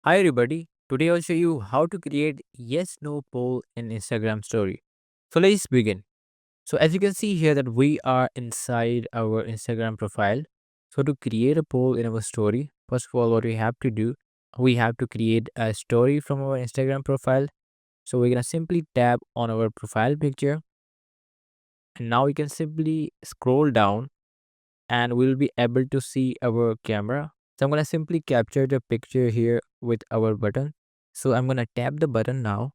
Hi everybody. Today I'll show you how to create yes no poll in Instagram story. So let's begin. So as you can see here that we are inside our Instagram profile. So to create a poll in our story, first of all what we have to do, we have to create a story from our Instagram profile. So we're going to simply tap on our profile picture and now we can simply scroll down and we'll be able to see our camera. So I'm going to simply capture the picture here with our button. So I'm going to tap the button now.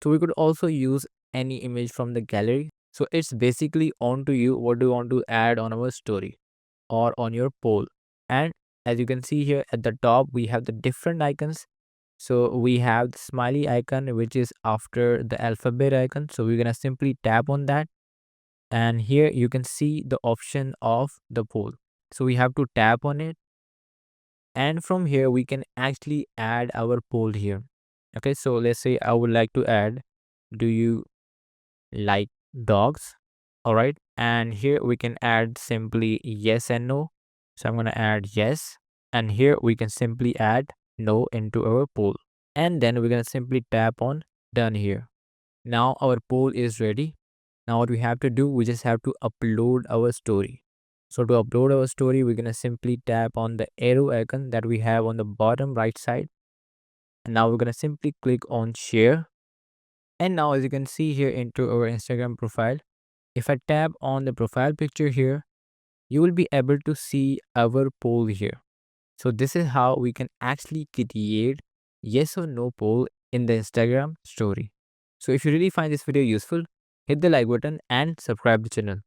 So we could also use any image from the gallery. So it's basically on to you what do you want to add on our story or on your poll. And as you can see here at the top, we have the different icons. So we have the smiley icon, which is after the alphabet icon. So we're going to simply tap on that. And here you can see the option of the poll. So we have to tap on it. And from here, we can actually add our poll here. Okay, so let's say I would like to add, do you like dogs? All right, and here we can add simply yes and no. So I'm going to add yes, and here we can simply add no into our poll, and then we're going to simply tap on done here. Now our poll is ready. Now what we have to do, we just have to upload our story. So to upload our story, we're going to simply tap on the arrow icon that we have on the bottom right side, and now we're going to simply click on share. And now as you can see here into our Instagram profile, if I tap on the profile picture here, you will be able to see our poll here. So this is how we can actually create yes or no poll in the Instagram story. So if you really find this video useful, hit the like button and subscribe the channel.